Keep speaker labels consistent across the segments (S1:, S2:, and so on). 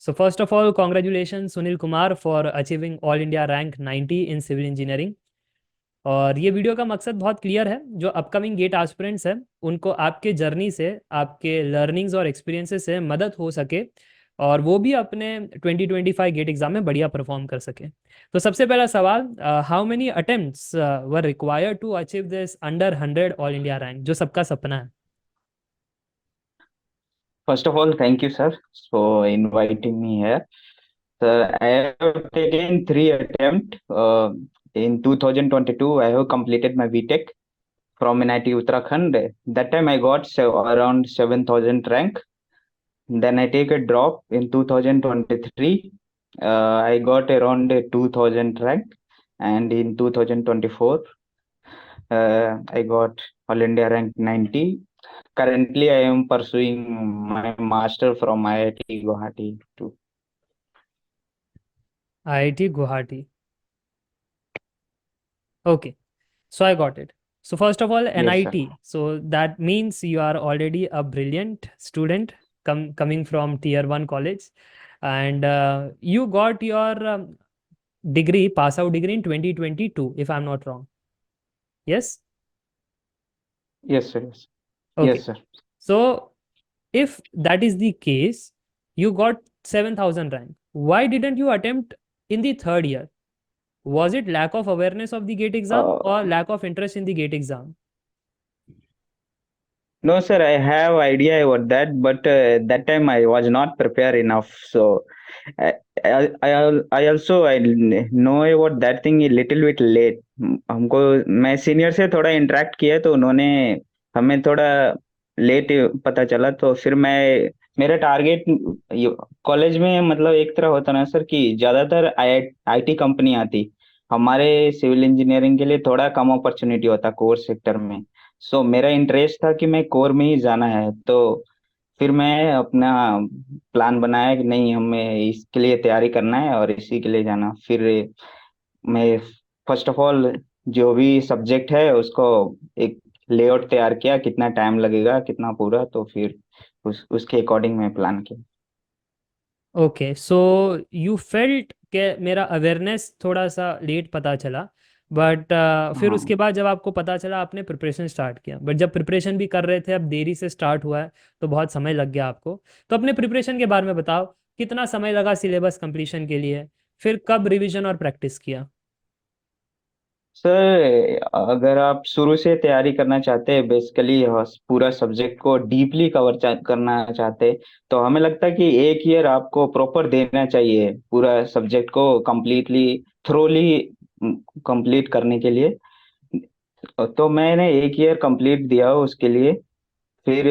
S1: So first of all, congratulations Sunil Kumar for achieving All India rank 90 in civil engineering. और ये video का मकसद बहुत clear है। जो अपकमिंग गेट एस्पिरेंट्स हैं उनको आपके जर्नी से, आपके लर्निंग्स और एक्सपीरियंसेस से मदद हो सके और वो भी अपने 2025 गेट एग्जाम में बढ़िया परफॉर्म कर सके। तो सबसे पहला सवाल, how many attempts were required to achieve this under 100 all India rank जो सबका सपना है?
S2: First of all, thank you, sir, for inviting me here. Sir, I have taken three attempts. In 2022, I have completed my BTech from NIT Uttarakhand. That time I got around 7,000 rank. Then I take a drop in 2023. I got around 2,000 rank. And in 2024, I got All India rank 90. Currently, I am pursuing my master from IIT Guwahati too.
S1: IIT Guwahati. Okay, so I got it. So first of all,
S2: Yes, sir.
S1: NIT. So that means you are already a brilliant student coming from tier 1 college, and you got your degree, pass out degree in 2022, if I'm not wrong. Yes?
S2: Yes, sir. Yes.
S1: Okay.
S2: Yes, sir.
S1: So if that is the case, you got 7,000 rank. Why didn't you attempt in the third year? Was it lack of awareness of the GATE exam
S2: Uh,
S1: or lack of interest in the GATE exam?
S2: no, sir. I have idea about that, but that time I was not prepared enough. So I, I also I know about that thing a little bit late. हमको मैं senior से थोड़ा interact किया तो उन्होंने हमें थोड़ा late पता चला तो फिर मैं मेरा टारगेट कॉलेज में मतलब एक तरह होता ना सर कि ज्यादातर आईटी कंपनी आती हमारे सिविल इंजीनियरिंग के लिए थोड़ा कम अपॉर्चुनिटी होता कोर सेक्टर में। सो मेरा इंटरेस्ट था कि मैं कोर में ही जाना है तो फिर मैं अपना प्लान बनाया कि नहीं हमें इसके लिए तैयारी करना है और इसी के लिए जाना। फिर मैं फर्स्ट ऑफ ऑल जो भी सब्जेक्ट है उसको एक लेआउट तैयार किया कितना टाइम लगेगा कितना पूरा तो फिर उसके अकॉर्डिंग मैं प्लान किया।
S1: ओके, सो यू फेल्ट के मेरा अवेयरनेस थोड़ा सा लेट पता चला, बट फिर उसके
S2: हाँ
S1: बाद जब आपको पता चला आपने प्रिपरेशन स्टार्ट किया, बट जब प्रिपरेशन भी कर रहे थे, अब देरी से स्टार्ट हुआ है तो बहुत समय लग गया आपको। तो अपने प्रिपरेशन के बारे में बताओ, कितना समय लगा सिलेबस कंप्लीशन के लिए, फिर कब रिवीजन और प्रैक्टिस किया?
S2: सर, अगर आप शुरू से तैयारी करना चाहते हैं बेसिकली पूरा सब्जेक्ट को डीपली करना चाहते हैं तो हमें लगता है कि एक ईयर आपको प्रॉपर देना चाहिए पूरा सब्जेक्ट को कंप्लीटली थ्रोली कंप्लीट करने के लिए। तो मैंने एक ईयर कंप्लीट दिया उसके लिए। फिर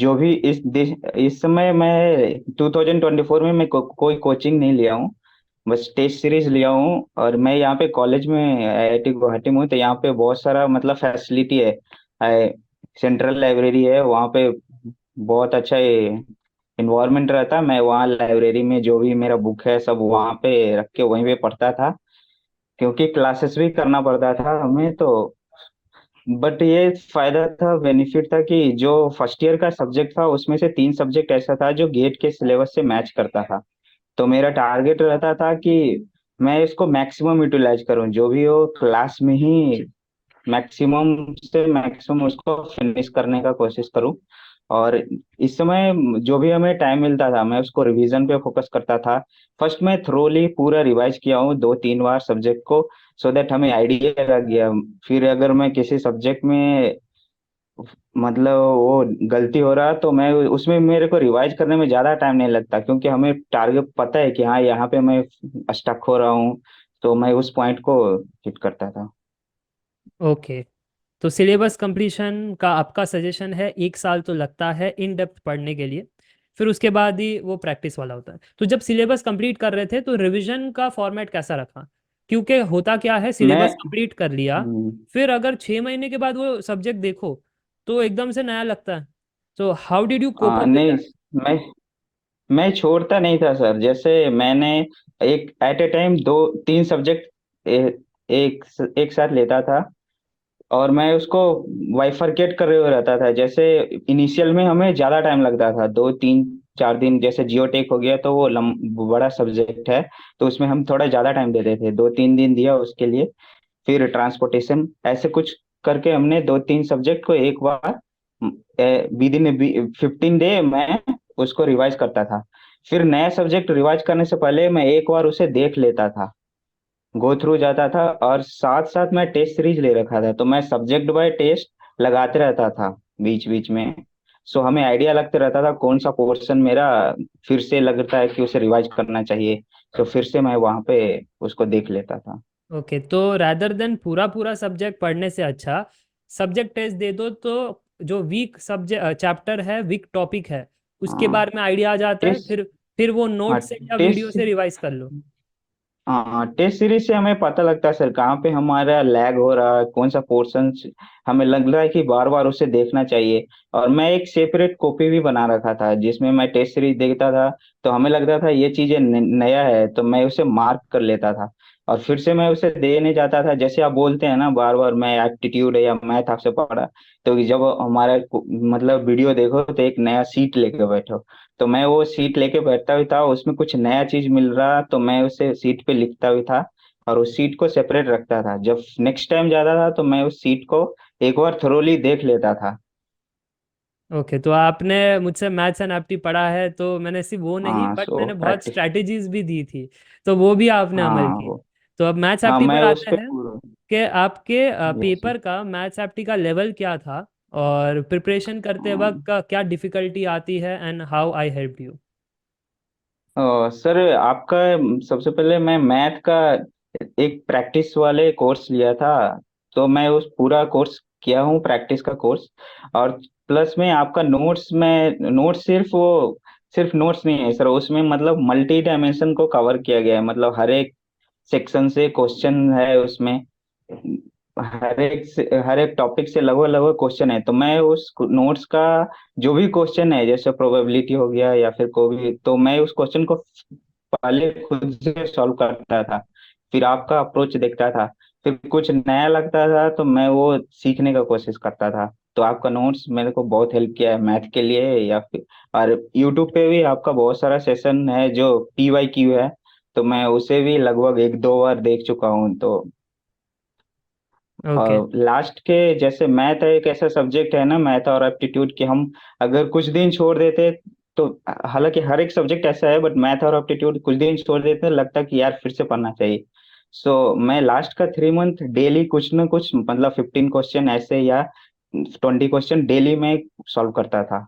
S2: जो भी इस समय मैं 2024 में मैं कोई कोचिंग नहीं लिया हूँ, बस टेस्ट सीरीज लिया हूँ। और मैं यहाँ पे कॉलेज में आईआईटी गुवाहाटी में हूँ तो यहाँ पे बहुत सारा मतलब फैसिलिटी है। सेंट्रल लाइब्रेरी है वहाँ पे, बहुत अच्छा इन्वायरमेंट रहता है। मैं वहाँ लाइब्रेरी में जो भी मेरा बुक है सब वहाँ पे रख के वहीं पे पढ़ता था क्योंकि क्लासेस भी करना पड़ता था हमें तो। बट ये फायदा था बेनिफिट था कि जो फर्स्ट ईयर का सब्जेक्ट था उसमें से तीन सब्जेक्ट ऐसा था जो गेट के सिलेबस से मैच करता था। तो मेरा टारगेट रहता था कि मैं इसको मैक्सिमम यूटिलाइज करूं जो भी हो क्लास में ही मैक्सिमम से मैक्सिमम उसको फिनिश करने का कोशिश करूं। और इस समय जो भी हमें टाइम मिलता था मैं उसको रिवीजन पे फोकस करता था। फर्स्ट मैं थ्रोली पूरा रिवाइज किया हूँ 2-3 बार सब्जेक्ट को सो दैट हमें आइडिया लग गया। फिर अगर मैं किसी सब्जेक्ट में मतलब वो गलती हो रहा तो मैं उसमें मेरे को रिवाइज करने में ज्यादा टाइम नहीं लगता क्योंकि हमें टारगेट पता है कि हाँ यहाँ पे मैं स्टक हो रहा हूँ तो मैं उस पॉइंट को हिट करता था।
S1: ओके, तो सिलेबस कंप्लीशन का आपका सजेशन है 1 साल तो लगता है इन डेप्थ पढ़ने के लिए, फिर उसके बाद ही वो प्रैक्टिस वाला होता है। तो जब सिलेबस कंप्लीट कर रहे थे तो रिवीजन का फॉर्मेट कैसा रखा? क्योंकि होता क्या है,
S2: मैं
S1: सिलेबस कंप्लीट कर लिया,
S2: हम्म,
S1: फिर अगर 6 महीने के बाद वो सब्जेक्ट देखो तो एकदम से नया लगता है। तो how did you cope up with
S2: नहीं,
S1: दैट?
S2: मैं छोड़ता नहीं था सर। जैसे मैंने एक एट ए टाइम 2-3 सब्जेक्ट एक एक साथ लेता था और मैं उसको बाइफरकेट कर रहे रहता था। जैसे इनिशियल में हमें ज्यादा टाइम लगता था 2-3 4 दिन, जैसे जियोटेक हो गया तो वो बड़ा सब्जेक्ट है, तो उसमें हम थोड़ा ज्यादा टाइम देते थे, 2-3 दिन दिया उसके लिए। फिर ट्रांसपोर्टेशन, ऐसे कुछ करके हमने 2-3 सब्जेक्ट को एक बार विद इन 15 डे मैं उसको रिवाइज करता था। फिर नया सब्जेक्ट रिवाइज करने से पहले मैं एक बार उसे देख लेता था, गो थ्रू जाता था, और साथ साथ मैं टेस्ट सीरीज ले रखा था, तो मैं सब्जेक्ट बाय टेस्ट लगाते रहता था बीच बीच में। सो हमें आइडिया लगता रहता था कौन सा पोर्शन मेरा फिर से लगता है कि उसे रिवाइज करना चाहिए, तो फिर से मैं वहां पे उसको देख लेता था।
S1: ओके, तो रैदर देन पूरा पूरा सब्जेक्ट पढ़ने से अच्छा सब्जेक्ट टेस्ट दे दो, तो जो वीक सब्जेक्ट चैप्टर है, वीक टॉपिक है, उसके
S2: हाँ,
S1: बारे में आइडिया आ जाता है,
S2: टेस्ट
S1: फिर वो
S2: हाँ
S1: नोट से या वीडियो
S2: टेस्ट
S1: से रिवाइज कर लो।
S2: हाँ, टेस्ट सीरीज से हमें पता लगता है सर कहाँ पे हमारा लैग हो रहा है, कौन सा पोर्शन हमें लग रहा है कि बार बार उसे देखना चाहिए। और मैं एक सेपरेट कॉपी भी बना रखा था जिसमें मैं टेस्ट सीरीज देखता था, तो हमें लगता था ये चीजें नया है, तो मैं उसे मार्क कर लेता था और फिर से मैं उसे देने जाता था। जैसे आप बोलते हैं ना बार बार, मैं एप्टीट्यूड या मैथ आपसे पढ़ा, तो जब हमारा मतलब वीडियो देखो तो एक नया सीट लेके बैठो, तो मैं वो सीट लेके बैठता भी था, उसमें कुछ नया चीज मिल रहा तो मैं उसे सीट पे लिखता भी था, और उस सीट को सेपरेट रखता था। जब नेक्स्ट टाइम जाता था तो मैं उस सीट को एक बार थोरोली देख लेता था।
S1: ओके, तो आपने मुझसे मैथ्स एंड एप्टी पढ़ा है, तो मैंने सिर्फ वो नहीं
S2: हाँ,
S1: बट
S2: सो
S1: मैंने बहुत
S2: प्रैक्टिस।
S1: स्ट्रैटेजीज भी दी थी, तो वो भी आपने अमल
S2: हाँ
S1: की।
S2: वो,
S1: तो अब मैथ्स
S2: हाँ
S1: एप्टी
S2: मैं
S1: पर
S2: उस
S1: आते
S2: पे
S1: हैं
S2: पूरा।
S1: कि आपके
S2: यस।
S1: पेपर का मैथ्स एप्टी का लेवल क्या था, और प्रिपरेशन करते वक्त का क्या डिफिकल्टी आती है, and how I help you.
S2: Sir आपका, सबसे पहले मैं मैथ का एक प्रैक्टिस वाले कोर्स लिया था, तो मैं उस पूरा कोर्स किया हूँ, प्रैक्टिस का कोर्स। और प्लस में आपका नोट्स में, नोट्स सिर्फ नोट्स नहीं है सर, उसमें मतलब मल्टी डायमेंशन को कवर किया गया है, मतलब हर एक सेक्शन से क्वेश्चन है उसमें, हर एक टॉपिक से लगभग लगभग क्वेश्चन है, तो मैं उस नोट्स का जो भी क्वेश्चन है, जैसे प्रोबेबिलिटी हो गया या फिर कोई भी, तो मैं उस क्वेश्चन को पहले खुद से सॉल्व करता था, फिर आपका अप्रोच देखता था, फिर कुछ नया लगता था तो मैं वो सीखने का कोशिश करता था। तो आपका नोट्स मेरे को बहुत हेल्प किया है मैथ के लिए, या फिर और यूट्यूब पे भी आपका बहुत सारा सेशन है जो PYQ है, तो मैं उसे भी लगभग 1-2 बार देख चुका हूँ। तो
S1: ओके।
S2: और लास्ट के, जैसे मैथ है एक ऐसा सब्जेक्ट है ना, मैथ और एप्टीट्यूड के हम अगर कुछ दिन छोड़ देते तो, हालांकि हर एक सब्जेक्ट ऐसा है, बट मैथ और एप्टीट्यूड कुछ दिन छोड़ देते हैं, लगता कि यार फिर से पढ़ना चाहिए। सो मैं लास्ट का 3 मंथ डेली कुछ ना कुछ, मतलब 15 क्वेश्चन ऐसे या 20 क्वेश्चन डेली में सॉल्व करता था।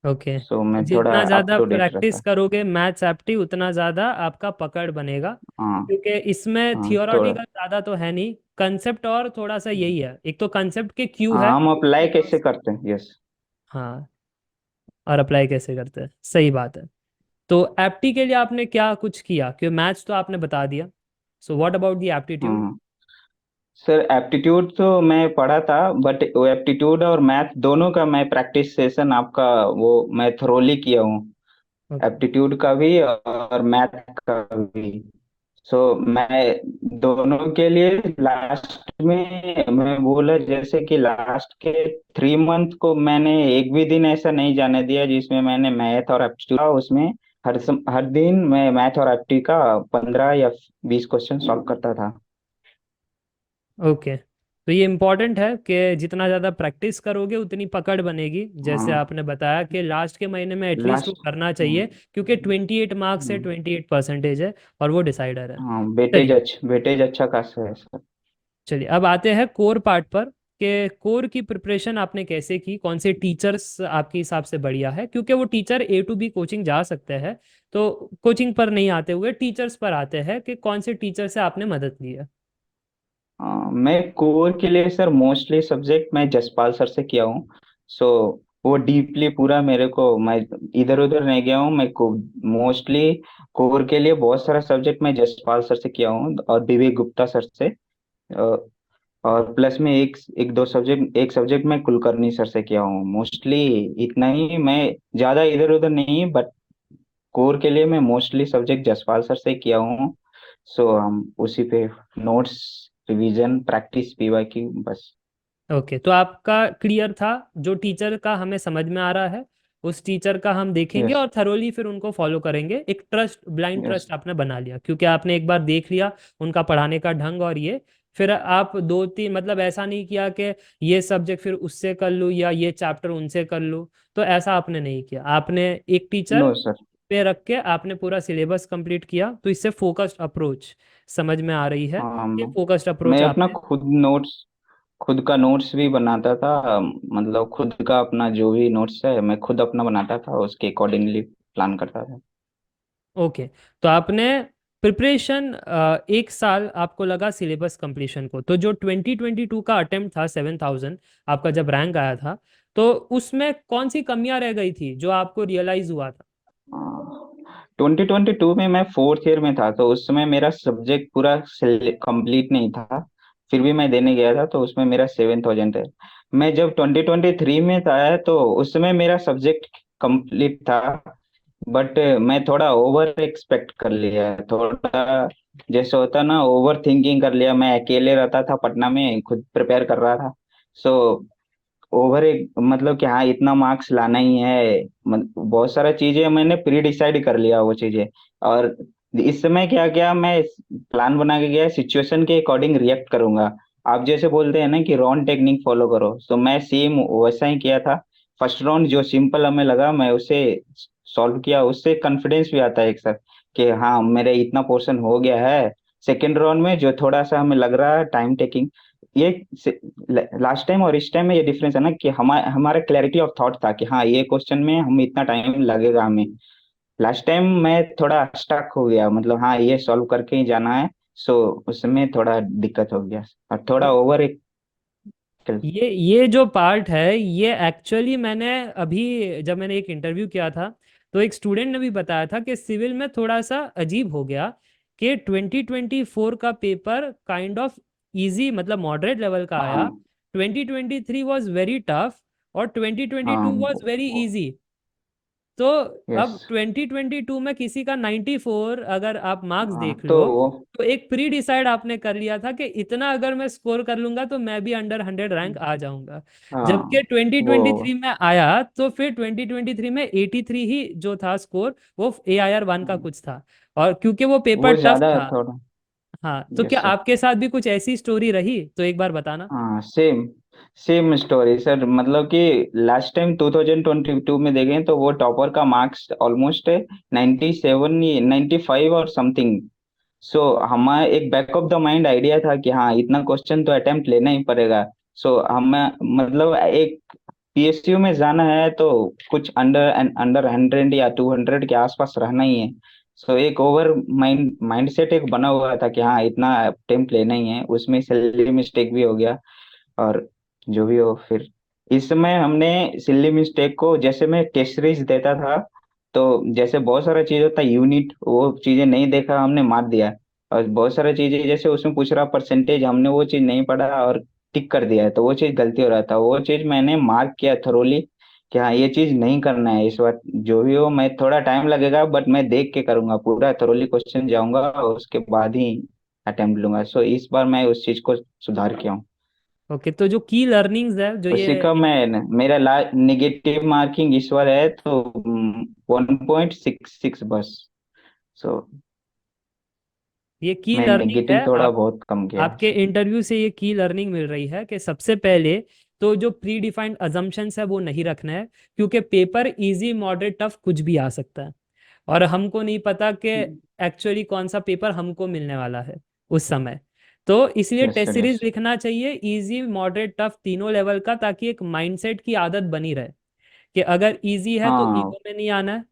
S1: ओके,
S2: सो
S1: तो
S2: मैं थोड़ा
S1: जितना
S2: अप
S1: ज़्यादा
S2: टू डेट
S1: प्रैक्टिस
S2: रहता।
S1: करोगे मैथ्स एप्टी, उतना ज़्यादा आपका पकड़ बनेगा,
S2: हाँ।
S1: क्योंकि इसमें
S2: हाँ थोड़ा।
S1: थियोरटिकल ज़्यादा तो है नहीं, कंसेप्ट और थोड़ा सा यही है, एक तो कंसेप्ट के क्यू है।
S2: हाँ, हम अप्लाई कैसे करते हैं, यस।
S1: हाँ, और अप्लाई कैसे करते हैं, सही बात है। तो एप्टी के लिए आपने क्या कुछ किया, क्योंकि मैथ्स तो आपने बता दिया, so what about the aptitude.
S2: हाँ सर, एप्टीट्यूड तो मैं पढ़ा था, बट वो एप्टीट्यूड और मैथ दोनों का मैं प्रैक्टिस सेशन आपका वो मैं थरोली किया हूँ,
S1: ओके।
S2: एप्टीट्यूड का भी और मैथ का भी। सो मैं दोनों के लिए लास्ट में मैं बोला, जैसे कि लास्ट के 3 मंथ को मैंने एक भी दिन ऐसा नहीं जाने दिया जिसमें मैंने मैथ और एप्टीट्यूड का, उसमें हर दिन मैं मैथ और एप्टी का 15 या 20 क्वेश्चन सॉल्व करता था।
S1: ओके, तो ये इम्पोर्टेंट है कि जितना ज़्यादा प्रैक्टिस करोगे उतनी पकड़ बनेगी, जैसे
S2: हाँ
S1: आपने बताया कि लास्ट के महीने में एटलीस्ट वो
S2: लास्ट।
S1: करना चाहिए, क्योंकि 28 मार्क्स है, 28% है, और वो डिसाइडर है।
S2: हाँ
S1: चलिए।
S2: वेटेज अच्छा खासा है सर।
S1: चलिए, अब आते हैं कोर पार्ट पर, कि कोर की प्रिपरेशन आपने कैसे की, कौन से टीचर्स आपके हिसाब से बढ़िया है, क्योंकि वो teacher A to B coaching जा सकते हैं, तो कोचिंग पर नहीं आते हुए टीचर्स पर आते हैं कि कौन से टीचर से आपने मदद ली है।
S2: मैं कोर के लिए सर मोस्टली सब्जेक्ट मैं जसपाल सर से किया हूँ। सो वो डीपली पूरा मेरे को, मैं इधर उधर नहीं गया हूँ, मैं को मोस्टली कोर के लिए बहुत सारा सब्जेक्ट मैं जसपाल सर से किया हूँ और विवेक गुप्ता सर से। अ, और प्लस में एक सब्जेक्ट मैं कुलकर्णी सर से किया हूँ, मोस्टली इतना ही। मैं ज्यादा इधर उधर नहीं, बट कोर के लिए मैं मोस्टली सब्जेक्ट जसपाल सर से किया हूँ। सो हम उसी पे नोट्स, रिवीजन, प्रैक्टिस, PYQ, बस।
S1: ओके, तो आपका क्लियर था, जो टीचर का हमें समझ में आ रहा है उस टीचर का हम देखेंगे
S2: यस।
S1: और थरोली फिर उनको फॉलो करेंगे। एक ट्रस्ट, ब्लाइंड
S2: यस।
S1: ट्रस्ट आपने बना लिया क्योंकि आपने एक बार देख लिया उनका पढ़ाने का ढंग और ये, फिर आप दो तीन मतलब ऐसा नहीं किया कि ये सब्जेक्ट फिर उससे कर लूँ या ये चैप्टर उनसे कर लूँ। तो ऐसा आपने नहीं किया, आपने एक टीचर
S2: नो सर।
S1: पे रख के आपने पूरा सिलेबस कंप्लीट किया। तो इससे फोकस्ड अप्रोच समझ में आ रही है।
S2: हाँ,
S1: ये फोकस्ड अप्रोच
S2: मैं अपना
S1: आपने।
S2: खुद का नोट्स भी बनाता था। मतलब खुद का अपना जो भी नोट्स है मैं खुद अपना बनाता था, उसके अकॉर्डिंगली प्लान करता था।
S1: ओके। तो आपने प्रिपरेशन, एक साल आपको लगा सिलेबस कंप्लीशन को। तो जो 2022 का अटेम्प्ट था 7000, आपका जब रैंक आया था, तो उसमें कौन सी कमियां रह गई थी जो आपको रियलाइज हुआ था?
S2: 2022 में मैं फोर्थ ईयर में था, तो उस समय मेरा सब्जेक्ट पूरा कंप्लीट नहीं था। फिर भी मैं देने गया था, तो उसमें मेरा 7000 है। मैं जब 2023 में था तो उस समय मेरा सब्जेक्ट कंप्लीट था, बट मैं थोड़ा ओवर एक्सपेक्ट कर लिया, थोड़ा जैसे होता ना, ओवर थिंकिंग कर लिया। मैं अकेले रहता था पटना में, खुद प्रिपेयर कर रहा था। सो ओवर एक मतलब कि हाँ इतना मार्क्स लाना ही है। बहुत सारा चीजें मैंने प्री डिसाइड कर लिया वो चीजें। और इस समय क्या क्या मैं प्लान बना के गया, सिचुएशन के अकॉर्डिंग रिएक्ट करूंगा। आप जैसे बोलते हैं ना कि राउंड टेक्निक फॉलो करो, तो मैं सेम वैसा ही किया था। फर्स्ट राउंड जो सिंपल हमें लगा मैं उसे सॉल्व किया, उससे कॉन्फिडेंस भी आता है एक साथ कि हाँ मेरे इतना पोर्शन हो गया है। सेकेंड राउंड में जो थोड़ा सा हमें लग रहा है टाइम टेकिंग, ये लास्ट टाइम और इस टाइम में ये डिफरेंस है ना कि हमारा क्लैरिटी ऑफ थॉट था कि हाँ ये क्वेश्चन में हम इतना टाइम लगेगा हमें। लास्ट टाइम मैं थोड़ा स्टक हो गया, मतलब हाँ ये सॉल्व करके ही जाना है। सो उसमें थोड़ा दिक्कत हो गया और थोड़ा ओवर एक।
S1: ये जो पार्ट है ये एक्चुअली मैंने अभी जब मैंने एक इंटरव्यू किया था, तो एक स्टूडेंट ने भी बताया था कि सिविल में थोड़ा सा अजीब हो गया कि 2024 का पेपर काइंड ऑफ इजी मतलब मॉडरेट लेवल का आया।
S2: हाँ।
S1: 2023 वाज वेरी टफ और 2022
S2: हाँ।
S1: Was very easy. तो
S2: यस।
S1: अब 2022 में किसी का 94 अगर आप मार्क्स
S2: हाँ
S1: देख
S2: तो
S1: लो, तो एक प्री डिसाइड आपने कर लिया था कि इतना अगर मैं स्कोर कर लूंगा तो मैं भी अंडर 100 रैंक आ जाऊंगा। जबकि
S2: हाँ वो
S1: 2023 में आया तो फिर 2023 में 83 ही जो था स्कोर, वो AIR 1 का कुछ था। और क्योंकि वो पेपर
S2: वो
S1: टफ
S2: ज्यादा
S1: था।
S2: थोड़ा।
S1: हाँ, तो क्या
S2: यस।
S1: आपके साथ भी कुछ ऐसी स्टोरी रही तो एक बार बताना।
S2: हाँ सेम सेम स्टोरी सर। मतलब कि लास्ट टाइम 2022 में देखें तो वो टॉपर का मार्क्स ऑलमोस्ट 97, 95 और समथिंग। सो हमारा एक back of the mind idea था कि हाँ इतना क्वेश्चन तो अटेम्प्ट लेना ही पड़ेगा। सो हमें मतलब एक पीएसयू में जाना है तो कुछ अंडर अंडर 100 या 200 के आसपास रहना ही है। सो एक ओवर माइंड सेट एक बना हुआ था कि हाँ इतना अटेम्प्ट लेना ही है, उसमें सिली मिस्टेक भी हो गया। और जो भी हो फिर इस समय हमने सिली मिस्टेक को, जैसे मैं टेस्ट सीरीज देता था तो जैसे बहुत सारा चीज होता है यूनिट, वो चीजें नहीं देखा हमने मार दिया। और बहुत सारा चीजें जैसे उसमें पूछ रहा परसेंटेज, हमने वो चीज नहीं पढ़ा और टिक कर दिया है, तो वो चीज गलती हो रहा था। वो चीज मैंने मार्क किया थरोली कि हाँ ये चीज नहीं करना है इस बार। जो भी हो, मैं थोड़ा टाइम लगेगा बट मैं देख के करूंगा, पूरा थरोली क्वेश्चन जाऊंगा और उसके बाद ही अटेम्प्ट लूंगा। सो इस बार मैं उस चीज को सुधार किया हूँ।
S1: ओके, तो जो की लर्निंग्स है जो
S2: उसी
S1: ये
S2: का मैं मेरा निगेटिव मार्किंग इस बार है तो 1.66 बस। सो
S1: ये की
S2: मैं
S1: लर्निंग है
S2: नेगेटिव थोड़ा
S1: आप,
S2: बहुत कम किया
S1: आपके
S2: है।
S1: इंटरव्यू से ये की लर्निंग मिल रही है कि सबसे पहले तो जो प्री डिफाइंड अजम्पशंस है वो नहीं रखना है, क्योंकि पेपर इजी मॉडरेट टफ कुछ भी आ सकता है और हमको नहीं पता कि एक्चुअली कौन सा पेपर हमको मिलने वाला है उस समय। तो इसलिए
S2: yes
S1: test
S2: sir.
S1: Series
S2: yes.
S1: लिखना चाहिए इजी मॉडरेट टफ तीनों लेवल का, ताकि एक माइंडसेट की आदत बनी रहे कि अगर इजी है तो
S2: हाँ।
S1: ईगो में नहीं आना है,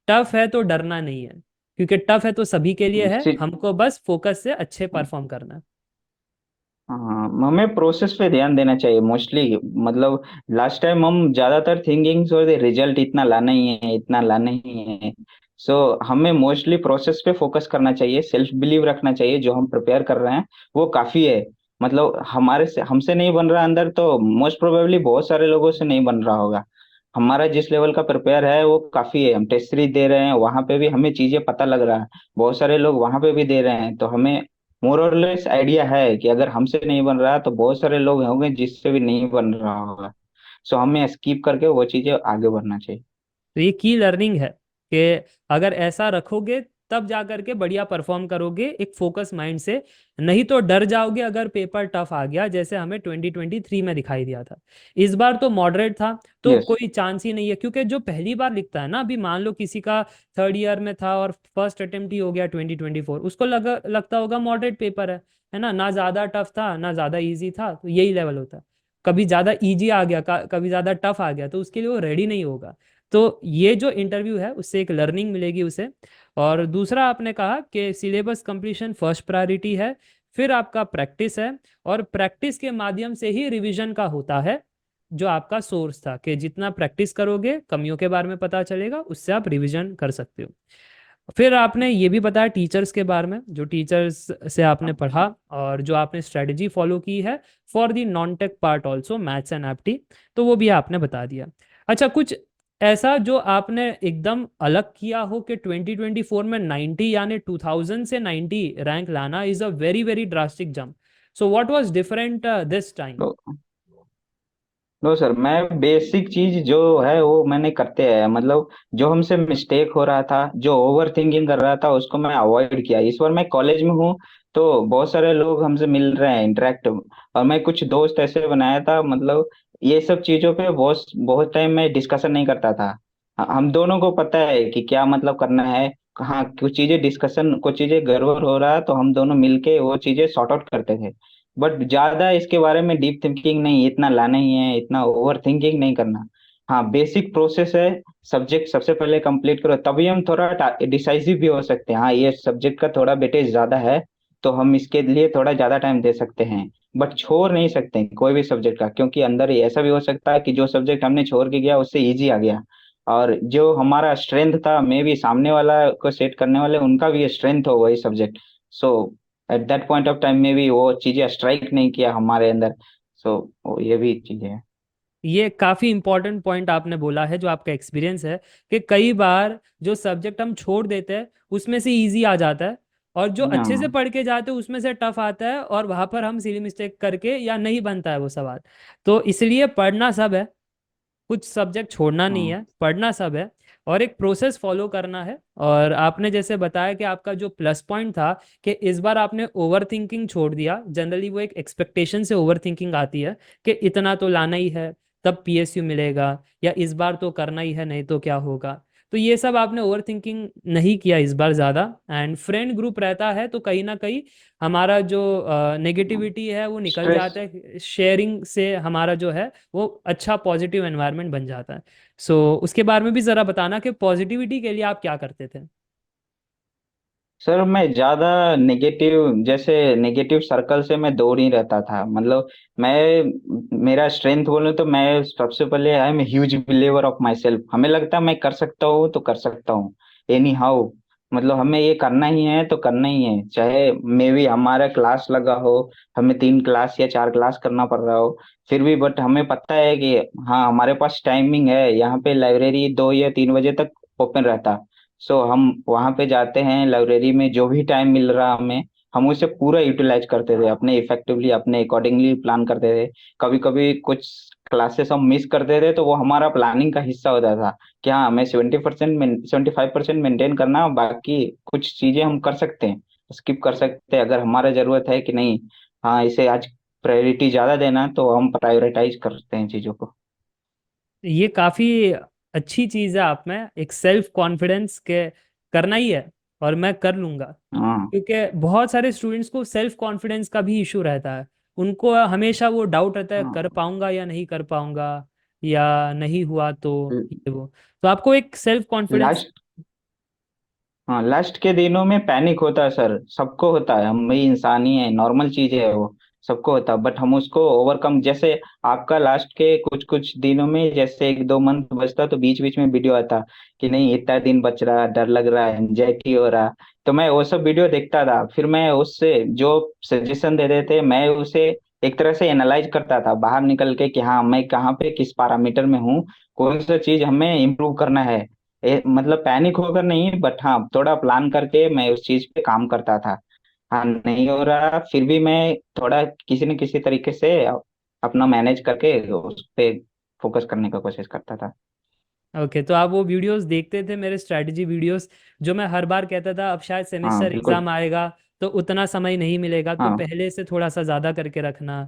S1: टफ है तो डरना नहीं है। क्योंकि टफ है तो सभी के लिए है,
S2: सी-
S1: हमको बस फोकस से अच्छे परफॉर्म करना है।
S2: हाँ हमें प्रोसेस पे ध्यान देना चाहिए मोस्टली। मतलब लास्ट टाइम हम ज्यादातर थिंकिंग सो रिजल्ट इतना लाना ही है, इतना लाना ही है। सो हमें मोस्टली प्रोसेस पे फोकस करना चाहिए, सेल्फ बिलीव रखना चाहिए, जो हम प्रिपेयर कर रहे हैं वो काफी है। मतलब हमारे से हमसे नहीं बन रहा अंदर तो मोस्ट प्रोबेबली बहुत सारे लोगों से नहीं बन रहा होगा। हमारा जिस लेवल का प्रिपेयर है वो काफी है। हम टेस्ट सीरीज दे रहे हैं, वहां पे भी हमें चीजें पता लग रहा है, बहुत सारे लोग वहां पे भी दे रहे हैं, तो हमें मोर और लेस आइडिया है कि अगर हमसे नहीं बन रहा तो बहुत सारे लोग होंगे जिससे भी नहीं बन रहा होगा। सो हमें स्किप करके वो चीजें आगे बढ़ना चाहिए।
S1: तो ये की लर्निंग है कि अगर ऐसा रखोगे तब जा करके बढ़िया परफॉर्म करोगे एक फोकस माइंड से। नहीं तो डर जाओगे अगर पेपर टफ आ गया, जैसे हमें 2023 में दिखाई दिया था। इस बार तो मॉडरेट था, तो
S2: यस।
S1: कोई चांस ही नहीं है, क्योंकि जो पहली बार लिखता है ना, अभी मान लो किसी का थर्ड ईयर में था और फर्स्ट अटेम्प्ट ही हो गया 2024, उसको लगता होगा मॉडरेट पेपर है ना, ना ज्यादा टफ था ना ज्यादा इजी था, तो यही लेवल होता है। कभी ज्यादा इजी आ गया, कभी ज्यादा टफ आ गया, तो उसके लिए वो रेडी नहीं होगा। तो ये जो इंटरव्यू है उससे एक लर्निंग मिलेगी उसे। और दूसरा आपने कहा कि सिलेबस कंप्लीशन फर्स्ट प्रायोरिटी है, फिर आपका प्रैक्टिस है, और प्रैक्टिस के माध्यम से ही रिवीजन का होता है। जो आपका सोर्स था कि जितना प्रैक्टिस करोगे कमियों के बारे में पता चलेगा, उससे आप रिवीजन कर सकते हो। फिर आपने ये भी बताया टीचर्स के बारे में, जो टीचर्स से आपने पढ़ा और जो आपने स्ट्रेटजी फॉलो की है for the non tech part also maths and apti, तो वो भी आपने बता दिया। अच्छा, कुछ ऐसा जो आपने एकदम अलग किया हो कि 2024 में 90 यानी 2000 से 90 रैंक लाना is a very very drastic jump. So what was different this time?
S2: तो नो सर, मैं बेसिक चीज जो है वो मैंने करते हैं, मतलब जो हमसे मिस्टेक हो रहा था, जो ओवर थिंकिंग कर रहा था, उसको मैं अवॉइड किया। इस बार मैं कॉलेज में हूँ, तो बहुत सारे लोग हमसे मिल रहे हैं, इंटरेक्ट, और मैं कुछ दोस्त ऐसे बनाया था, मतलब ये सब चीजों पे बहुत बहुत टाइम में डिस्कशन नहीं करता था। हम दोनों को पता है कि क्या मतलब करना है। हाँ, कुछ चीजें डिस्कशन, कुछ चीजें गड़बड़ हो रहा है तो हम दोनों मिलके वो चीजें सॉर्ट आउट करते थे। बट ज्यादा इसके बारे में डीप थिंकिंग नहीं, इतना लाना ही है, इतना ओवर थिंकिंग नहीं करना। हाँ, बेसिक प्रोसेस है, सब्जेक्ट सबसे पहले कंप्लीट करो, तभी हम थोड़ा डिसाइसिव भी हो सकते हैं। हाँ, ये सब्जेक्ट का थोड़ा वेटेज ज्यादा है, तो हम इसके लिए थोड़ा ज्यादा टाइम दे सकते हैं। बट छोड़ नहीं सकते कोई भी सब्जेक्ट का, क्योंकि अंदर ही ऐसा भी हो सकता है कि जो सब्जेक्ट हमने छोड़ के गया उससे इजी आ गया, और जो हमारा स्ट्रेंथ था, मे भी सामने वाला को सेट करने वाले उनका भी स्ट्रेंथ हो वही subject. So at that point of time में भी वो चीजें स्ट्राइक नहीं किया हमारे अंदर। सो ये भी चीजें हैं।
S1: ये काफी इंपॉर्टेंट पॉइंट आपने बोला है, जो आपका एक्सपीरियंस है कि कई बार जो सब्जेक्ट हम छोड़ देते हैं उसमें से इजी आ जाता है, और जो अच्छे से
S2: हाँ।
S1: पढ़ के जाते हैं उसमें से टफ आता है, और वहां पर हम सिली मिस्टेक करके या नहीं बनता है वो सवाल। तो इसलिए पढ़ना सब है, कुछ सब्जेक्ट छोड़ना नहीं
S2: हाँ।
S1: है, पढ़ना सब है, और एक प्रोसेस फॉलो करना है। और आपने जैसे बताया कि आपका जो प्लस पॉइंट था कि इस बार आपने ओवर थिंकिंग छोड़ दिया। जनरली वो एक एक्सपेक्टेशन से ओवर थिंकिंग आती है कि इतना तो लाना ही है तब पीएसयू मिलेगा, या इस बार तो करना ही है नहीं तो क्या होगा। तो ये सब आपने ओवर थिंकिंग नहीं किया इस बार ज़्यादा। एंड फ्रेंड ग्रुप रहता है तो कहीं ना कहीं हमारा जो नेगेटिविटी है वो निकल
S2: स्ट्रेस।
S1: जाता है, शेयरिंग से हमारा जो है वो अच्छा पॉजिटिव एनवायरनमेंट बन जाता है। सो उसके बारे में भी ज़रा बताना कि पॉजिटिविटी के लिए आप क्या करते थे।
S2: सर, मैं ज्यादा नेगेटिव, जैसे नेगेटिव सर्कल से मैं दूर ही रहता था, मतलब मैं, मेरा स्ट्रेंथ बोलूं तो मैं सबसे पहले, I am huge believer of my self. हमें लगता है मैं कर सकता हूँ तो कर सकता हूँ, एनी हाउ, मतलब हमें ये करना ही है तो करना ही है, चाहे मे भी हमारा क्लास लगा हो, हमें 3 क्लास या 4 क्लास करना पड़ रहा हो, फिर भी। बट हमें पता है कि हाँ, हमारे पास टाइमिंग है, यहाँ पे लाइब्रेरी 2 या 3 बजे तक ओपन रहता। सो हम वहां पे जाते हैं, लाइब्रेरी में जो भी टाइम मिल रहा हमें, हम उसे पूरा यूटिलाइज करते थे, अपने इफेक्टिवली, अपने अकॉर्डिंगली प्लान करते थे। कभी कभी कुछ क्लासेस हम मिस करते थे तो वो हमारा प्लानिंग का हिस्सा होता था, कि हाँ, हमें 70%, 75% मेंटेन करना, बाकी कुछ चीजें हम कर सकते हैं, स्किप कर सकते हैं अगर हमारा जरूरत है कि नहीं। हाँ, इसे आज प्रायोरिटी ज्यादा देना, तो हम प्रायोरिटाइज करते हैं चीजों को।
S1: ये काफ़ी अच्छी चीज़ है आप में, एक सेल्फ कॉन्फिडेंस के करना ही है और मैं कर लूँगा।
S2: हाँ।
S1: क्योंकि बहुत सारे स्टूडेंट्स को सेल्फ कॉन्फिडेंस का भी इशू रहता है। उनको हमेशा वो डाउट रहता है, कर
S2: हाँ।
S1: पाऊंगा या नहीं कर पाऊंगा, या नहीं हुआ तो ये वो। तो आपको एक सेल्फ कॉन्फिडेंस।
S2: लास्ट हाँ, लास्ट के दिनों में पैनिक होता है सर, सबको होता है, हम भी इंसान ही है, नॉर्मल चीज है वो, सबको होता है। बट हम उसको ओवरकम, जैसे आपका लास्ट के कुछ कुछ दिनों में, जैसे 1-2 मंथ बचता तो बीच बीच में वीडियो आता कि नहीं इतना दिन बच रहा, डर लग रहा है, एंजाइटी हो रहा, तो मैं वो सब वीडियो देखता था, फिर मैं उससे जो सजेशन दे रहे थे, मैं उसे एक तरह से एनालाइज करता था बाहर निकल के, कि हाँ, मैं कहाँ पे किस पैरामीटर में हूँ, कौन सा चीज हमें इम्प्रूव करना है। मतलब पैनिक होकर नहीं, बट हाँ, थोड़ा प्लान करके मैं उस चीज पे काम करता था। हाँ, नहीं हो रहा फिर भी मैं थोड़ा किसी न किसी तरीके से अपना मैनेज करके उस पे फोकस करने का कोशिश करता था।
S1: ओके, तो आप वो वीडियोस देखते थे, मेरे स्ट्रैटेजी वीडियोस, जो मैं हर बार कहता था अब शायद
S2: हाँ
S1: सेमेस्टर
S2: बिल्कुल।
S1: एग्जाम आएगा तो उतना समय नहीं मिलेगा, तो
S2: हाँ
S1: पहले से थोड़ा सा ज़्यादा करके रखना।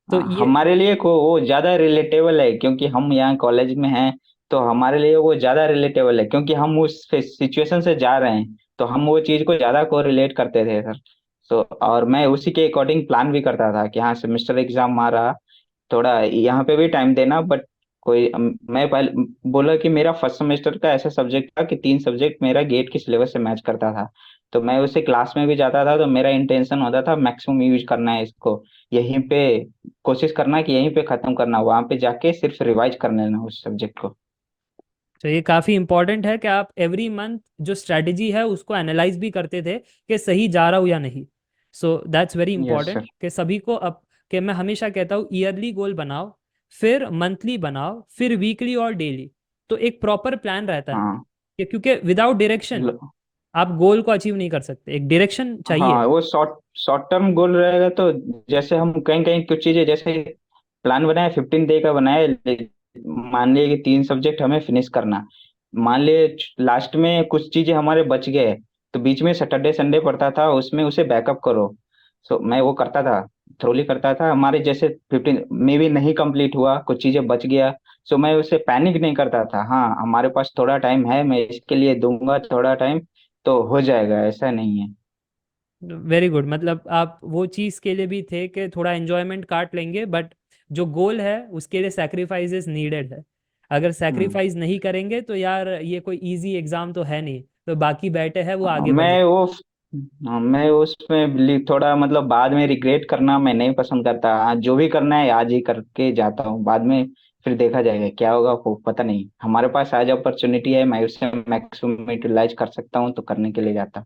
S1: तो
S2: हाँ,
S1: ये
S2: हमारे लिए को वो ज्यादा रिलेटेबल है क्योंकि हम यहाँ कॉलेज में हैं। तो हमारे लिए वो ज्यादा रिलेटेबल है क्योंकि हम उस सिचुएशन से जा रहे हैं। तो हम वो चीज को ज्यादा को रिलेट करते थे सर। सो और मैं उसी के अकॉर्डिंग प्लान भी करता था कि हाँ सेमेस्टर एग्जाम आ रहा, थोड़ा यहाँ पे भी टाइम देना। बट कोई मैं पहले बोला कि मेरा फर्स्ट सेमेस्टर का ऐसा सब्जेक्ट था कि 3 सब्जेक्ट मेरा गेट की सिलेबस से मैच करता था। तो मैं उसे क्लास में भी जाता था तो मेरा इंटेंशन होता था मैक्सिमम यूज करना है इसको, यहीं पे कोशिश करना कि यहीं पे खत्म करना, वहां पे जाके सिर्फ रिवाइज कर लेना उस सब्जेक्ट को।
S1: तो ये काफ़ी इंपॉर्टेंट है कि आप एवरी मंथ जो स्ट्रैटेजी है उसको एनालाइज भी करते थे कि सही जा रहा हूँ या नहीं। So that's very
S2: yes
S1: important
S2: sir.
S1: कि सभी को अब, कि मैं हमेशा कहता हूँ ईयरली गोल बनाओ, फिर मंथली बनाओ, फिर वीकली और डेली। तो एक प्रॉपर प्लान रहता है
S2: हाँ
S1: क्योंकि विदाउट डायरेक्शन
S2: लो-
S1: आप गोल को अचीव नहीं कर सकते, एक डायरेक्शन चाहिए।
S2: हाँ वो शॉर्ट शॉर्ट टर्म गोल रहेगा तो जैसे हम कहीं कहीं कुछ चीजें जैसे प्लान बनाए 15 डे का बनाए, मान लिए कि 3 सब्जेक्ट हमें फिनिश करना। मान लिए लास्ट में कुछ चीजें हमारे बच गए, तो बीच में सैटरडे संडे पड़ता था उसमें उसे बैकअप करो। सो मैं वो करता था, थ्रोली करता था। हमारे जैसे 15 में भी नहीं कंप्लीट हुआ, कुछ चीजें बच गया, सो मैं उसे पैनिक नहीं करता था। हाँ हमारे पास थोड़ा टाइम है, मैं इसके लिए दूंगा थोड़ा टाइम, तो हो जाएगा, ऐसा नहीं है।
S1: वेरी गुड, मतलब आप वो चीज़ के लिए भी थे कि थोड़ा एंजॉयमेंट काट लेंगे, बट जो गोल है उसके लिए सैक्रिफाइसेस नीडेड है। अगर
S2: हम्म।
S1: सैक्रिफाइस नहीं करेंगे तो यार ये कोई इजी एग्जाम तो है नहीं, तो बाकी बैठे हैं वो
S2: हाँ,
S1: आगे बढ़
S2: मैं
S1: जाए।
S2: वो हाँ, मैं उसमें थोड़ा मतलब बाद में रिग्रेट करना मैं नहीं पसंद करता। आज जो भी करना है आज ही करके जाता हूँ, बाद में फिर देखा जाएगा क्या होगा वो पता नहीं। हमारे पास आज अपॉर्चुनिटी है, मैं उसे मैक्सिमम यूटिलाइज कर सकता हूँ तो करने के लिए जाता।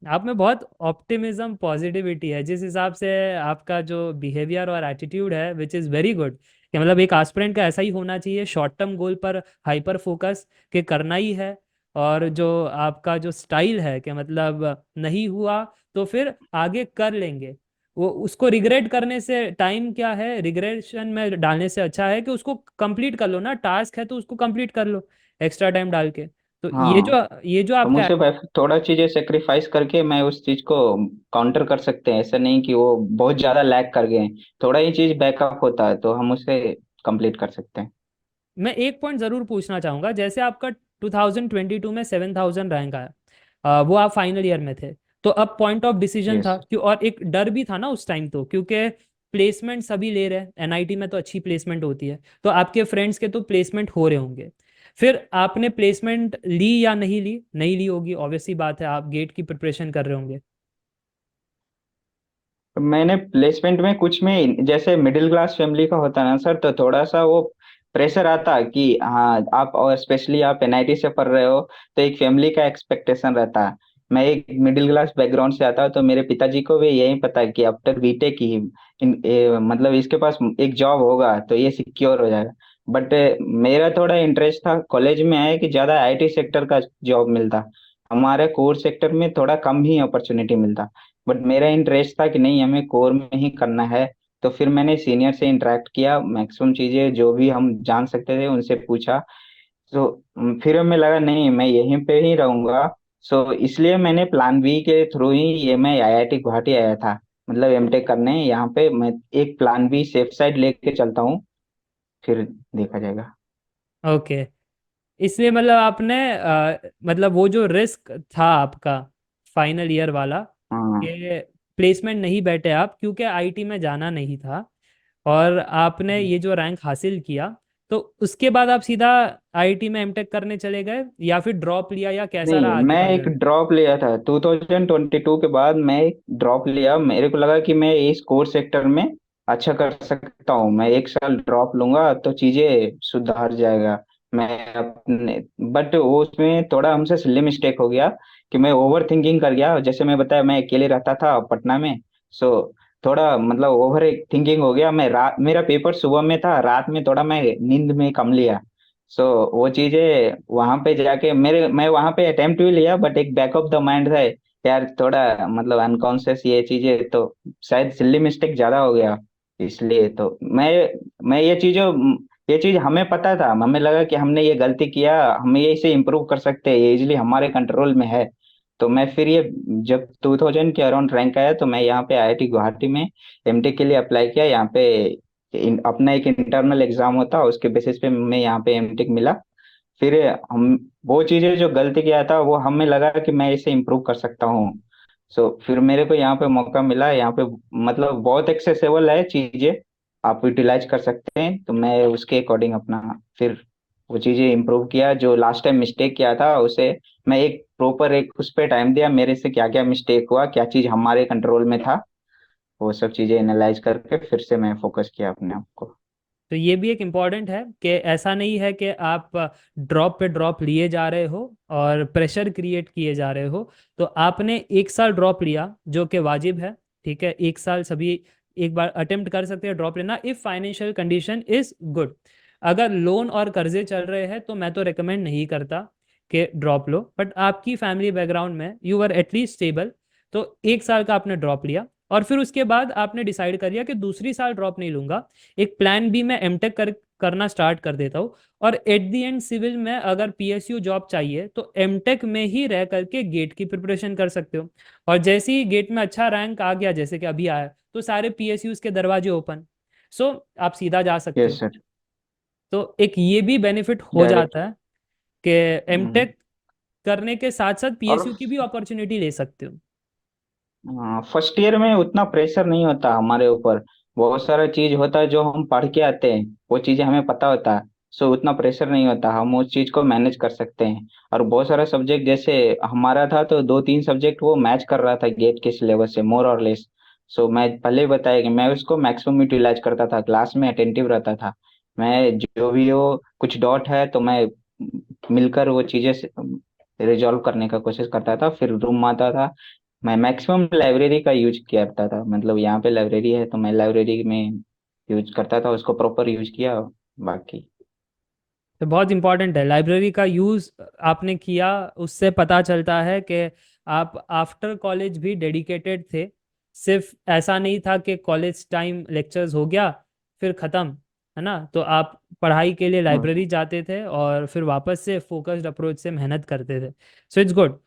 S1: आप में बहुत ऑप्टिमिज्म पॉजिटिविटी है, जिस हिसाब से आपका जो बिहेवियर और एटीट्यूड है, विच इज़ वेरी गुड। कि मतलब एक एस्पिरेंट का ऐसा ही होना चाहिए, शॉर्ट टर्म गोल पर हाइपर फोकस के करना ही है। और जो आपका जो स्टाइल है कि मतलब नहीं हुआ तो फिर आगे कर लेंगे, वो उसको रिग्रेट करने से टाइम क्या है, रिग्रेशन में डालने से अच्छा है कि उसको कंप्लीट कर लो ना, टास्क है तो उसको कंप्लीट कर लो एक्स्ट्रा टाइम डाल के। तो
S2: हाँ,
S1: ये जो
S2: हम
S1: आपका,
S2: उसे थोड़ा चीजें सेक्रीफाइस करके मैं उस चीज को काउंटर कर सकते हैं। ऐसा नहीं कि वो बहुत ज्यादा लैग कर गए, थोड़ा ही चीज बैकअप होता है तो हम उसे कंप्लीट कर सकते हैं।
S1: मैं एक पॉइंट ज़रूर पूछना चाहूँगा, जैसे आपका 2022 में 7000 रैंक आया, वो आप फाइनल ईयर में थे, तो अब पॉइंट ऑफ डिसीजन
S2: यस।
S1: था क्यों, और एक डर भी था ना उस टाइम, तो क्योंकि प्लेसमेंट सभी ले रहे हैं, एनआईटी में तो अच्छी प्लेसमेंट होती है, तो आपके फ्रेंड्स के तो प्लेसमेंट हो रहे होंगे। फिर आपने प्लेसमेंट ली या नहीं ली? नहीं ली होगी, ऑब्वियस सी बात है, आप गेट की प्रिपरेशन कर रहे होंगे।
S2: मैंने प्लेसमेंट में कुछ में जैसे मिडिल क्लास फैमिली का होता है ना सर, तो थोड़ा सा वो प्रेशर आता कि हाँ आप, और स्पेशली आप एनआईटी से पढ़ रहे हो, तो एक फैमिली का एक्सपेक्टेशन रहता है। मैं एक मिडिल क्लास बैकग्राउंड से आता हूँ तो मेरे पिताजी को भी यही पता है कि आफ्टर बीटेक ही मतलब इसके पास एक जॉब होगा तो ये सिक्योर हो जाएगा। बट मेरा थोड़ा इंटरेस्ट था कॉलेज में है कि ज्यादा आईटी सेक्टर का जॉब मिलता, हमारे कोर सेक्टर में थोड़ा कम ही अपॉर्चुनिटी मिलता। बट मेरा इंटरेस्ट था कि नहीं हमें कोर में ही करना है। तो फिर मैंने सीनियर से इंटरेक्ट किया, मैक्सिमम चीजें जो भी हम जान सकते थे उनसे पूछा। तो फिर हमें लगा नहीं मैं यहीं पे ही रहूंगा। सो इसलिए मैंने प्लान बी के थ्रू ही ये मैं आईआईटी गुवाहाटी आया था, मतलब एमटेक करने यहाँ पे। मैं एक प्लान बी सेफ साइड लेके चलता हूँ, फिर देखा जाएगा।
S1: ओके, इसलिए मतलब आपने मतलब वो जो रिस्क था आपका फाइनल ईयर वाला,
S2: हाँ।
S1: कि प्लेसमेंट नहीं बैठे आप क्योंकि आईटी में जाना नहीं था, और आपने ये जो रैंक हासिल किया, तो उसके बाद आप सीधा आईटी में एमटेक करने चले गए या फिर ड्रॉप लिया, या कैसा
S2: नहीं,
S1: रहा आगे
S2: मैं
S1: का
S2: एक
S1: जर्नी?
S2: ड्रॉप लिया था 2022 के बाद। मैं एक ड्रॉप लिया, मेरे को लगा कि मैं इस कोर सेक्टर में अच्छा कर सकता हूँ, मैं एक साल ड्रॉप लूंगा तो चीजें सुधार जाएगा। मैं अपने, बट वो उसमें थोड़ा हमसे सिली मिस्टेक हो गया कि मैं ओवर थिंकिंग कर गया। जैसे मैं बताया मैं अकेले रहता था पटना में। सो थोड़ा मतलब ओवर थिंकिंग हो गया। मैं रात, मेरा पेपर सुबह में था, रात में थोड़ा मैं नींद में कम लिया। सो वो चीजें वहां पे जाके मेरे, मैं वहां पे अटेम्प्ट भी लिया बट एक बैक ऑफ द माइंड था यार, थोड़ा मतलब अनकॉन्शियस ये चीजें तो शायद सिल्ली मिस्टेक ज्यादा हो गया। इसलिए तो मैं ये चीजों ये चीज हमें पता था, हमें लगा कि हमने ये गलती किया, हम ये इसे इम्प्रूव कर सकते हैं, ये इजिली हमारे कंट्रोल में है। तो मैं फिर ये, जब 2000 के अराउंड रैंक आया तो मैं यहाँ पे आईआईटी गुवाहाटी में एमटेक के लिए अप्लाई किया। यहाँ पे अपना एक इंटरनल एग्जाम होता, उसके बेसिस पे मैं यहाँ पे एमटेक मिला। फिर हम वो चीजें जो गलती किया था वो हमें लगा कि मैं इसे इम्प्रूव कर सकता हूँ। सो फिर मेरे को यहाँ पे मौका मिला, यहाँ पे मतलब बहुत एक्सेसिबल है चीजें, आप यूटिलाइज कर सकते हैं। तो मैं उसके अकॉर्डिंग अपना फिर वो चीजें इम्प्रूव किया, जो लास्ट टाइम मिस्टेक किया था उसे मैं एक प्रॉपर एक उस पर टाइम दिया, मेरे से क्या क्या मिस्टेक हुआ, क्या चीज हमारे कंट्रोल में था, वो सब चीजें एनालाइज करके फिर से मैं फोकस किया अपने आप को।
S1: तो ये भी एक इम्पॉर्टेंट है कि ऐसा नहीं है कि आप ड्रॉप पे ड्रॉप लिए जा रहे हो और प्रेशर क्रिएट किए जा रहे हो। तो आपने एक साल ड्रॉप लिया जो कि वाजिब है, ठीक है, एक साल सभी एक बार अटेम्प्ट कर सकते हैं ड्रॉप लेना if financial condition is good. अगर लोन और कर्जे चल रहे हैं तो मैं तो रिकमेंड नहीं करता कि ड्रॉप लो, बट आपकी फैमिली बैकग्राउंड में यू आर एटलीस्ट स्टेबल, तो एक साल का आपने ड्रॉप लिया और फिर उसके बाद आपने डिसाइड कर लिया कि दूसरी साल ड्रॉप नहीं लूंगा, एक प्लान बी मैं एमटेक करना स्टार्ट कर देता हूँ। और एट दी एंड सिविल में अगर पीएसयू जॉब चाहिए तो एमटेक में ही रह करके गेट की प्रिपरेशन कर सकते हो। और जैसे ही गेट में अच्छा रैंक आ गया जैसे कि अभी आया तो सारे पीएसयूज के दरवाजे ओपन, सो आप सीधा जा सकते
S2: यस
S1: हो।
S2: सर।
S1: तो एक ये भी बेनिफिट हो
S2: डायरेक्ट।
S1: जाता है कि एमटेक करने के साथ साथ
S2: और
S1: पीएसयू की भी अपॉर्चुनिटी ले सकते हो।
S2: फर्स्ट ईयर में उतना प्रेशर नहीं होता हमारे ऊपर, बहुत सारा चीज होता है जो हम पढ़ के आते हैं, वो चीजें हमें पता होता है। सो उतना प्रेशर नहीं होता, हम उस चीज को मैनेज कर सकते हैं। और बहुत सारा सब्जेक्ट जैसे हमारा था तो दो तीन सब्जेक्ट वो मैच कर रहा था गेट के सिलेबस से मोर और लेस। सो मैं पहले ही बताया कि मैं उसको मैक्सिमम यूटिलाइज करता था, क्लास में अटेंटिव रहता था। मैं जो भी हो कुछ डॉट है तो मैं मिलकर वो चीजें रिजॉल्व करने का कोशिश करता था, फिर रूम आता था। मैं मैक्सिमम लाइब्रेरी का यूज करता था, मतलब यहाँ पे लाइब्रेरी है तो मैं लाइब्रेरी में यूज करता था, उसको प्रॉपर यूज किया। बाकी
S1: तो बहुत इंपॉर्टेंट है लाइब्रेरी का यूज़ आपने किया, उससे पता चलता है कि आप आफ्टर कॉलेज भी डेडिकेटेड थे। सिर्फ ऐसा नहीं था कि कॉलेज टाइम लेक्चर्स हो गया फिर ख़त्म, है ना, तो आप पढ़ाई के लिए
S2: हाँ।
S1: लाइब्रेरी जाते थे और फिर वापस से फोकस्ड अप्रोच से मेहनत करते थे। So it's good.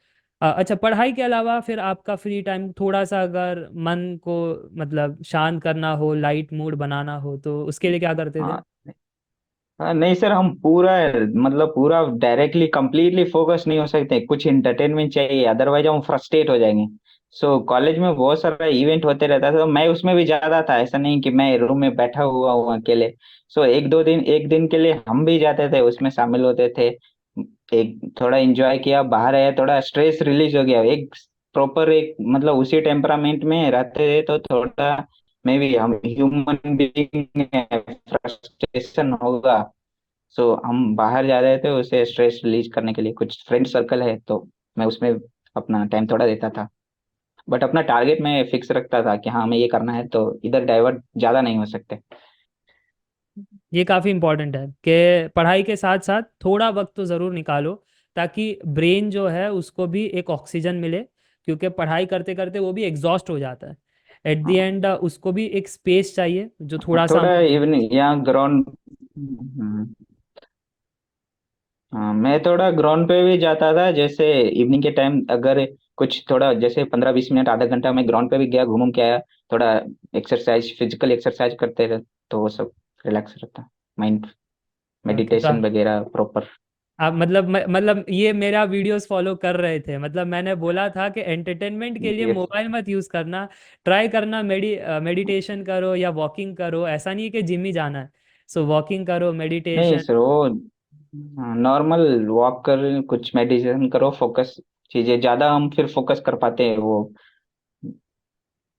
S1: अच्छा, पढ़ाई के अलावा फिर आपका फ्री टाइम थोड़ा सा अगर मन को मतलब शांत करना हो, लाइट मूड बनाना हो, तो उसके लिए क्या करते थे?
S2: हाँ। नहीं सर, हम पूरा मतलब पूरा डायरेक्टली कंप्लीटली फोकस नहीं हो सकते, कुछ इंटरटेनमेंट चाहिए, अदरवाइज हम फ्रस्ट्रेट हो जाएंगे। सो कॉलेज में बहुत सारा इवेंट होते रहता था, तो मैं उसमें भी ज्यादा था, ऐसा नहीं कि मैं रूम में बैठा हुआ हूँ अकेले। सो एक दिन के लिए हम भी जाते थे, उसमें शामिल होते थे। एक थोड़ा एंजॉय किया, बाहर आया, थोड़ा स्ट्रेस रिलीज हो गया, एक प्रॉपर एक मतलब उसी टेम्परामेंट में रहते थे तो थोड़ा मे बी हम ह्यूमन बीइंग फ्रस्ट्रेशन होगा। सो हम बाहर जा रहे थे उसे स्ट्रेस रिलीज करने के लिए, कुछ फ्रेंड सर्कल है तो मैं उसमें अपना टाइम थोड़ा देता था। बट अपना टारगेट मैं फिक्स रखता था कि हाँ हमें ये करना है, तो इधर डाइवर्ट ज्यादा नहीं हो सकते।
S1: ये काफ़ी इंपॉर्टेंट है कि पढ़ाई के साथ साथ थोड़ा वक्त तो ज़रूर निकालो ताकि ब्रेन जो है उसको भी एक ऑक्सीजन मिले, क्योंकि पढ़ाई करते करते वो भी एग्जॉस्ट हो जाता है एट द
S2: हाँ।
S1: एंड। उसको भी एक स्पेस चाहिए जो थोड़ा सा
S2: थोड़ा
S1: हमको देना चाहिए।
S2: इवनिंग यहाँ ग्राउंड। हाँ, मैं थोड़ा ग्राउंड पे भी जाता था, जैसे इवनिंग के टाइम अगर कुछ थोड़ा जैसे 15-20 मिनट आधा घंटा मैं ग्राउंड पे भी गया, घूम के आया, थोड़ा एक्सरसाइज फिजिकल एक्सरसाइज करते रहे तो वो सब रिलैक्स रहता, माइंड
S1: ओके, तो
S2: मेडिटेशन वगैरह प्रॉपर।
S1: आप मतलब ये मेरा वीडियोस फॉलो कर रहे थे, मतलब मैंने बोला था कि एंटरटेनमेंट के लिए
S2: यस।
S1: मोबाइल मत यूज़ करना, ट्राई करना मेडिटेशन करो या वॉकिंग करो, ऐसा नहीं है कि जिम ही जाना है। सो वॉकिंग करो,
S2: नहीं
S1: मेडिटेशन।
S2: सर, वो नॉर्मल वॉक कर, कुछ मेडिटेशन करो, फोकस चीजें ज्यादा हम फिर फोकस कर पाते हैं वो,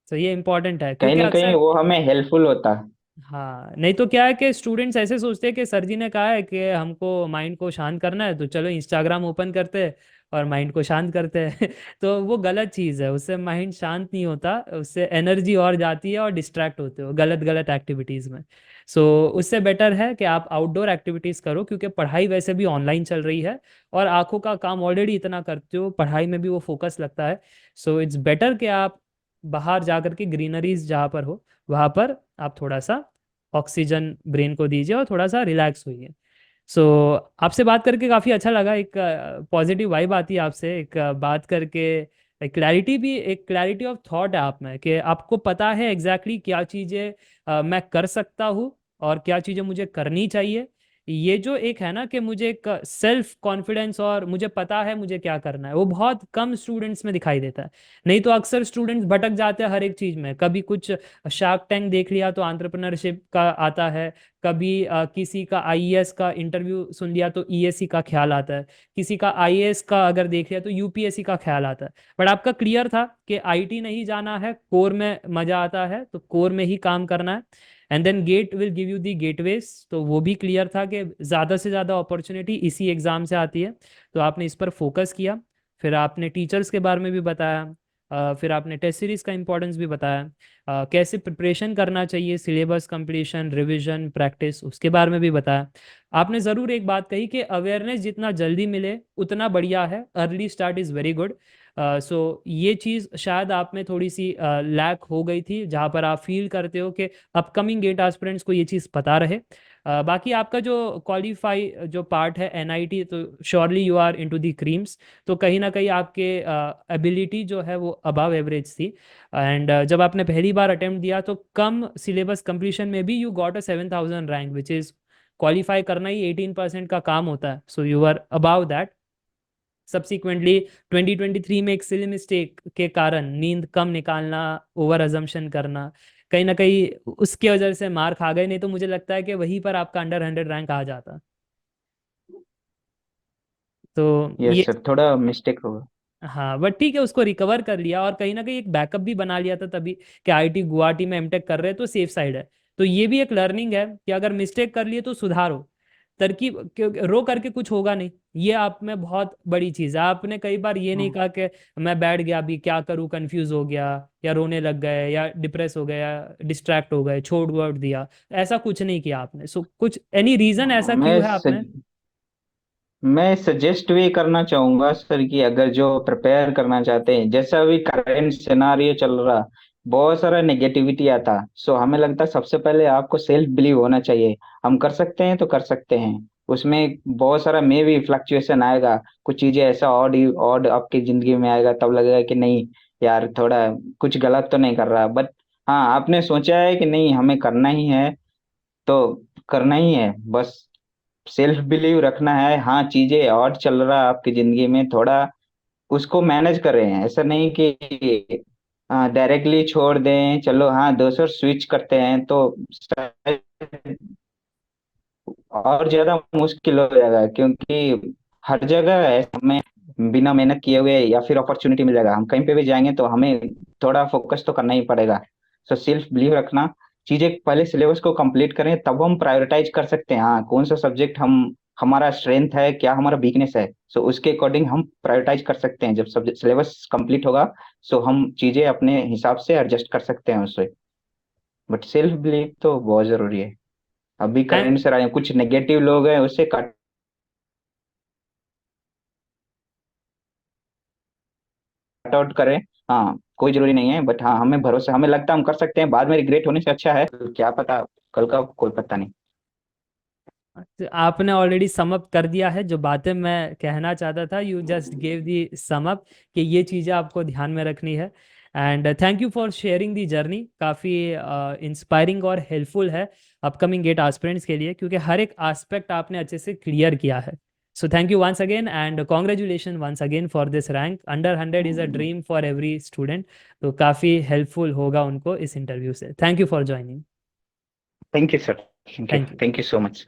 S1: तो ये इंपॉर्टेंट है
S2: कहीं
S1: क्योंकि
S2: ना कहीं
S1: अक्सर,
S2: वो हमें हेल्पफुल होता है।
S1: हाँ, नहीं तो क्या है कि स्टूडेंट्स ऐसे सोचते हैं कि सर जी ने कहा है कि हमको माइंड को शांत करना है तो चलो इंस्टाग्राम ओपन करते हैं और माइंड को शांत करते हैं तो वो गलत चीज़ है, उससे माइंड शांत नहीं होता, उससे एनर्जी और जाती है और डिस्ट्रैक्ट होते हो गलत गलत एक्टिविटीज़ में। सो उससे बेटर है कि आप आउटडोर एक्टिविटीज़ करो, क्योंकि पढ़ाई वैसे भी ऑनलाइन चल रही है और आंखों का काम ऑलरेडी इतना करते हो, पढ़ाई में भी वो फोकस लगता है। सो इट्स बेटर कि आप बाहर जा करके ग्रीनरीज जहाँ पर हो वहाँ पर आप थोड़ा सा ऑक्सीजन ब्रेन को दीजिए और थोड़ा सा रिलैक्स होइए। सो आपसे बात करके काफ़ी अच्छा लगा, एक पॉजिटिव वाइब आती है आपसे, एक बात करके एक क्लैरिटी भी, एक क्लैरिटी ऑफ थॉट है आप में कि आपको पता है एग्जैक्टली क्या चीज़ें मैं कर सकता हूँ और क्या चीज़ें मुझे करनी चाहिए। ये जो एक है ना कि मुझे एक सेल्फ कॉन्फिडेंस और मुझे पता है मुझे क्या करना है, वो बहुत कम स्टूडेंट्स में दिखाई देता है। नहीं तो अक्सर स्टूडेंट्स भटक जाते हैं हर एक चीज़ में, कभी कुछ शार्क टैंक देख लिया तो एंटरप्रेन्योरशिप का आता है, कभी किसी का आईएएस का इंटरव्यू सुन लिया तो ईएससी का ख्याल आता है, किसी का आईएएस का अगर देख लिया तो यूपीएससी का ख्याल आता है। बट आपका क्लियर था कि आईटी नहीं जाना है, कोर में मजा आता है तो कोर में ही काम करना है, and then gate will give you the gateways. तो वो भी क्लियर था कि ज़्यादा से ज़्यादा अपॉर्चुनिटी इसी एग्ज़ाम से आती है, तो आपने इस पर फोकस किया। फिर आपने टीचर्स के बारे में भी बताया, फिर आपने टेस्ट सीरीज़ का इंपॉर्टेंस भी बताया, कैसे प्रिपरेशन करना चाहिए, सिलेबस कंप्लीशन, रिवीजन, प्रैक्टिस, उसके बारे में भी बताया। आपने ज़रूर एक बात कही कि अवेयरनेस जितना जल्दी मिले उतना बढ़िया है, early start is very good. So ये चीज़ शायद आप में थोड़ी सी लैक हो गई थी, जहाँ पर आप फील करते हो कि अपकमिंग गेट एस्पिरेंट्स को ये चीज़ पता रहे। बाकी आपका जो क्वालिफाई जो पार्ट है एनआईटी, तो surely you are into the creams, तो कहीं ना कहीं आपके एबिलिटी जो है वो अबव एवरेज थी। एंड जब आपने पहली बार अटेम्प्ट दिया तो कम सिलेबस कंप्लीशन में भी you got a 7,000 rank, which is qualify करना ही 18% का काम होता है, so you are above that. Subsequently 2023 में एक सिली मिस्टेक के कारण नींद कम निकालना, ओवर अजम्पशन करना, कहीं ना कहीं उसके वजह से मार्क आ गए, नहीं तो मुझे लगता है कि वहीं पर आपका अंडर 100 रैंक आ जाता। तो ये,
S2: यस सर, थोड़ा मिस्टेक होगा।
S1: हाँ बट ठीक है, उसको रिकवर कर लिया और कहीं ना कहीं एक बैकअप भी बना लिया था तभी, कि आईआईटी गुवाहाटी में एमटेक कर रहे हैं तो सेफ साइड है। तो ये भी एक लर्निंग है कि अगर मिस्टेक कर लिए तो सुधारो, तरकीब रो करके कुछ होगा नहीं। ये आप में बहुत बड़ी चीज़ है, आपने कई बार ये नहीं
S2: हाँ,
S1: कहा कि मैं बैठ गया अभी क्या करूँ, कंफ्यूज हो गया या रोने लग गए या डिप्रेस हो गए या डिस्ट्रैक्ट हो गए, छोड़ वोड़ दिया, ऐसा कुछ नहीं किया आपने। सो कुछ एनी रीजन ऐसा
S2: मैं
S1: क्यों है आपने?
S2: मैं सजेस्ट भी करना चाहूंगा सर कि अगर जो प्रिपेयर करना चाहते हैं, जैसा अभी करंट सिनारियो चल रहा, बहुत सारा नेगेटिविटी आता, सो हमें लगता है सबसे पहले आपको सेल्फ बिलीव होना चाहिए। हम कर सकते हैं तो कर सकते हैं। उसमें बहुत सारा मे भी फ्लक्चुएशन आएगा, कुछ चीजें ऐसा ऑड ऑड आपकी जिंदगी में आएगा, तब लगेगा कि नहीं यार, थोड़ा कुछ गलत तो नहीं कर रहा, बट हाँ, आपने सोचा है कि नहीं हमें करना ही है तो करना ही है बस। सेल्फ बिलीव रखना है। हाँ, चीजें और चल रहा है आपकी जिंदगी में, थोड़ा उसको मैनेज कर रहे हैं, ऐसा नहीं कि डायरेक्टली छोड़ दें, चलो हाँ दोस्तों स्विच करते हैं तो शायद और ज्यादा मुश्किल हो जाएगा, क्योंकि हर जगह ऐसा हमें बिना मेहनत किए हुए या फिर अपॉर्चुनिटी मिल जाएगा, हम कहीं पे भी जाएंगे तो हमें थोड़ा फोकस तो करना ही पड़ेगा। सो सेल्फ बिलीव रखना, चीजें पहले सिलेबस को कंप्लीट करें तब हम प्रायोरिटाइज कर सकते हैं, हाँ कौन सा सब्जेक्ट हम हमारा स्ट्रेंथ है, क्या हमारा वीकनेस है, सो उसके अकॉर्डिंग हम प्रायोरिटाइज कर सकते हैं। जब सब्जेक्ट सिलेबस कंप्लीट होगा सो हम चीजें अपने हिसाब से एडजस्ट कर सकते हैं उससे। बट सेल्फ बिलीव तो बहुत जरूरी है। अभी
S1: थैंक
S2: करंट से आए कुछ नेगेटिव लोग हैं, उससे कट आउट करें। हाँ, कोई जरूरी नहीं है, बट हाँ हमें भरोसा, हमें लगता है हम कर सकते हैं, बाद में रिग्रेट होने से अच्छा है क्या पता, कल का कोई पता नहीं।
S1: तो आपने ऑलरेडी सम अप कर दिया है जो बातें मैं कहना चाहता था, you just gave the sum up कि ये चीज़ें आपको ध्यान में रखनी है। And thank you for sharing the journey, काफ़ी इंस्पायरिंग और हेल्पफुल है अपकमिंग गेट एस्पिरेंट्स के लिए, क्योंकि हर एक एस्पेक्ट आपने अच्छे से क्लियर किया है। So thank you once again and congratulation once again for this rank, under 100 is a dream for every student, तो काफ़ी हेल्पफुल होगा उनको इस इंटरव्यू से। Thank you for joining.
S2: Thank you sir, thank you,
S1: thank you.
S2: Thank you so much.